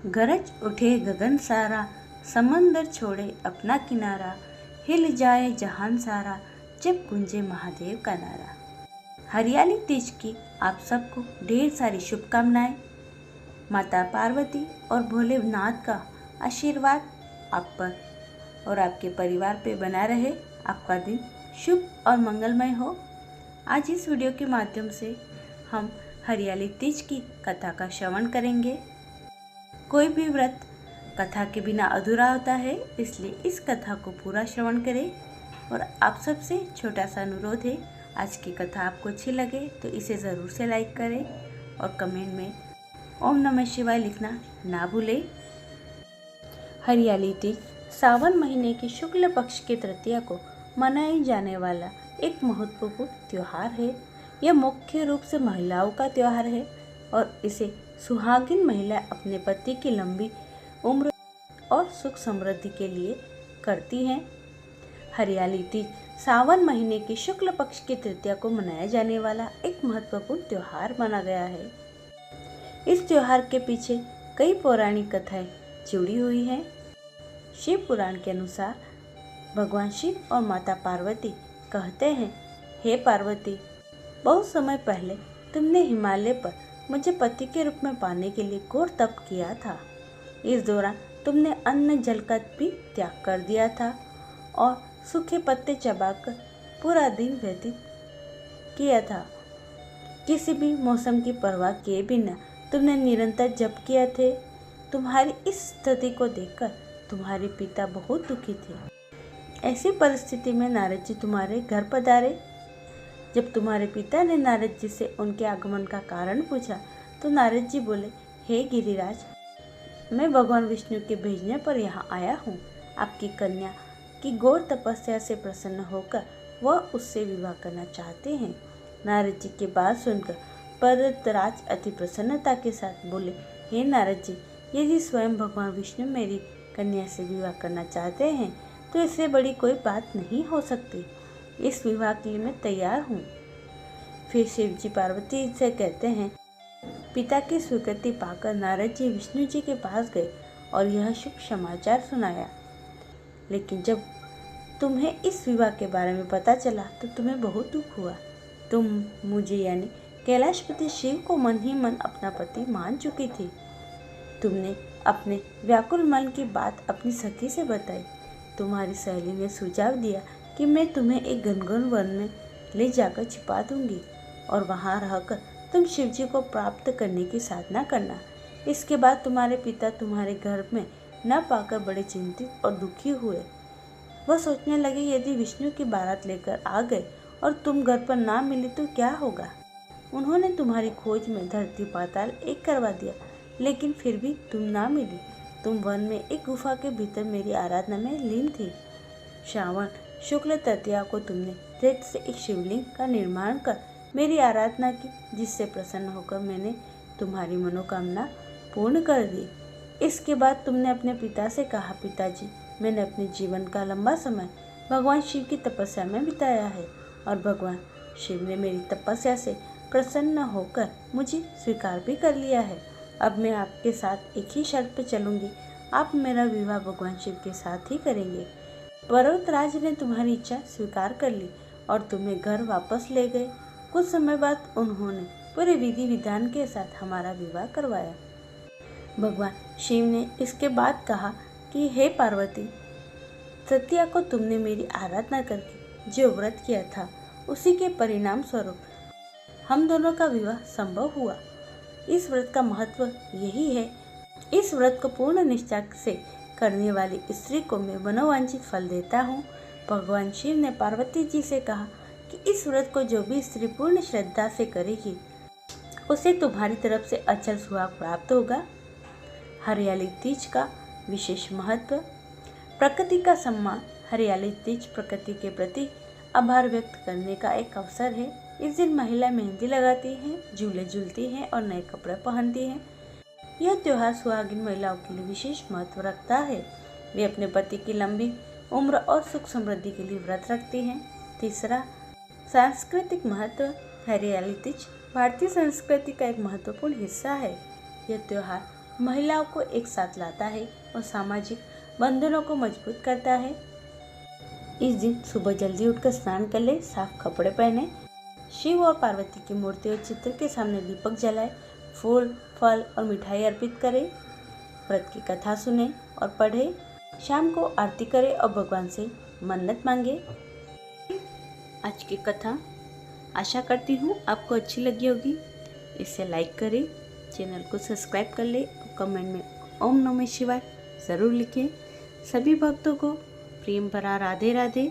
गरज उठे गगन सारा, समंदर छोड़े अपना किनारा, हिल जाए जहान सारा जब गूंजे महादेव का नारा। हरियाली तीज की आप सबको ढेर सारी शुभकामनाएं। माता पार्वती और भोलेनाथ का आशीर्वाद आप पर और आपके परिवार पे बना रहे। आपका दिन शुभ और मंगलमय हो। आज इस वीडियो के माध्यम से हम हरियाली तीज की कथा का श्रवण करेंगे। कोई भी व्रत कथा के बिना अधूरा होता है, इसलिए इस कथा को पूरा श्रवण करें। और आप सबसे छोटा सा अनुरोध है, आज की कथा आपको अच्छी लगे तो इसे ज़रूर से लाइक करें और कमेंट में ओम नमः शिवाय लिखना ना भूलें। हरियाली तीज सावन महीने के शुक्ल पक्ष की तृतीया को मनाए जाने वाला एक महत्वपूर्ण त्यौहार है। यह मुख्य रूप से महिलाओं का त्यौहार है और इसे सुहागिन महिला अपने पति की लंबी उम्र और सुख समृद्धि के लिए करती हैं। हरियाली तीज सावन महीने की शुक्ल पक्ष की तृतीया को मनाया जाने वाला एक महत्वपूर्ण त्यौहार माना गया है। इस त्यौहार के पीछे कई पौराणिक कथाएं जुड़ी हुई हैं। शिव पुराण के अनुसार भगवान शिव और माता पार्वती कहते हैं, हे पार्वती, बहुत समय पहले तुमने हिमालय पर मुझे पति के रूप में पाने के लिए घोर तप किया था। इस दौरान तुमने अन्न जल का भी त्याग कर दिया था और सूखे पत्ते चबाकर पूरा दिन व्यतीत किया था। किसी भी मौसम की परवाह किए बिना तुमने निरंतर जप किया थे। तुम्हारी इस स्थिति को देखकर तुम्हारे पिता बहुत दुखी थे। ऐसी परिस्थिति में नारद जी तुम्हारे घर पधारे। जब तुम्हारे पिता ने नारद जी से उनके आगमन का कारण पूछा तो नारद जी बोले, हे गिरिराज, मैं भगवान विष्णु के भेजने पर यहाँ आया हूँ। आपकी कन्या की घोर तपस्या से प्रसन्न होकर वह उससे विवाह करना चाहते हैं। नारद जी की बात सुनकर पर्वतराज अति प्रसन्नता के साथ बोले, हे नारद जी, यदि स्वयं भगवान विष्णु मेरी कन्या से विवाह करना चाहते हैं तो इससे बड़ी कोई बात नहीं हो सकती। इस विवाह के लिए मैं तैयार हूँ। फिर शिव जी पार्वती से कहते हैं, पिता की स्वीकृति पाकर नारद जी विष्णु जी के पास गए और यह शुभ समाचार सुनाया। लेकिन जब तुम्हें इस विवाह के बारे में पता चला तो तुम्हें बहुत दुख हुआ। तुम मुझे यानी कैलाशपति शिव को मन ही मन अपना पति मान चुकी थी। तुमने अपने व्याकुल मन की बात अपनी सखी से बताई। तुम्हारी सहेली ने सुझाव दिया कि मैं तुम्हें एक घनघोर वन में ले जाकर छिपा दूंगी और वहां रहकर तुम शिव जी को प्राप्त करने की साधना करना। इसके बाद तुम्हारे पिता तुम्हारे घर में न पाकर बड़े चिंतित और दुखी हुए। वह सोचने लगे, यदि विष्णु की बारात लेकर आ गए और तुम घर पर ना मिली तो क्या होगा। उन्होंने तुम्हारी खोज में धरती पाताल एक करवा दिया, लेकिन फिर भी तुम ना मिली। तुम वन में एक गुफा के भीतर मेरी आराधना में लीन थी। श्रावण शुक्ल तृतीया को तुमने रेत से एक शिवलिंग का निर्माण कर मेरी आराधना की, जिससे प्रसन्न होकर मैंने तुम्हारी मनोकामना पूर्ण कर दी। इसके बाद तुमने अपने पिता से कहा, पिताजी, मैंने अपने जीवन का लंबा समय भगवान शिव की तपस्या में बिताया है और भगवान शिव ने मेरी तपस्या से प्रसन्न होकर मुझे स्वीकार भी कर लिया है। अब मैं आपके साथ एक ही शर्त पर चलूंगी, आप मेरा विवाह भगवान शिव के साथ ही करेंगे। पर्वतराज ने तुम्हारी इच्छा स्वीकार कर ली और तुम्हें घर वापस ले गए। कुछ समय बाद उन्होंने पूरे विधि विधान के साथ हमारा विवाह करवाया। भगवान शिव ने इसके बाद कहा कि हे पार्वती, तृतीया को तुमने मेरी आराधना करके जो व्रत किया था उसी के परिणाम स्वरूप हम दोनों का विवाह संभव हुआ। इस व्रत का महत्व यही है। इस व्रत को पूर्ण निष्ठा से करने वाली स्त्री को मैं मनोवांछित फल देता हूँ। भगवान शिव ने पार्वती जी से कहा कि इस व्रत को जो भी स्त्री पूर्ण श्रद्धा से करेगी उसे तुम्हारी तरफ से अचल सुहाग प्राप्त होगा। हरियाली तीज का विशेष महत्व। प्रकृति का सम्मान। हरियाली तीज प्रकृति के प्रति आभार व्यक्त करने का एक अवसर है। इस दिन महिला मेहंदी लगाती हैं, झूले झूलती हैं और नए कपड़े पहनती हैं। यह त्यौहार सुहागिन महिलाओं के लिए विशेष महत्व रखता है। वे अपने पति की लंबी उम्र और सुख समृद्धि के लिए व्रत रखती हैं। तीसरा, सांस्कृतिक महत्व। हरियाली तीज भारतीय संस्कृति का एक महत्वपूर्ण हिस्सा है। यह त्यौहार महिलाओं को एक साथ लाता है और सामाजिक बंधनों को मजबूत करता है। इस दिन सुबह जल्दी उठकर स्नान कर ले, साफ कपड़े पहने, शिव और पार्वती की मूर्ति और चित्र के सामने दीपक जलाए, फूल, फल और मिठाई अर्पित करें, व्रत की कथा सुने और पढ़े, शाम को आरती करे और भगवान से मन्नत मांगे। आज की कथा आशा करती हूँ आपको अच्छी लगी होगी। इसे लाइक करें, चैनल को सब्सक्राइब कर ले और कमेंट में ओम नमः शिवाय ज़रूर लिखें। सभी भक्तों को प्रेम भरा राधे राधे।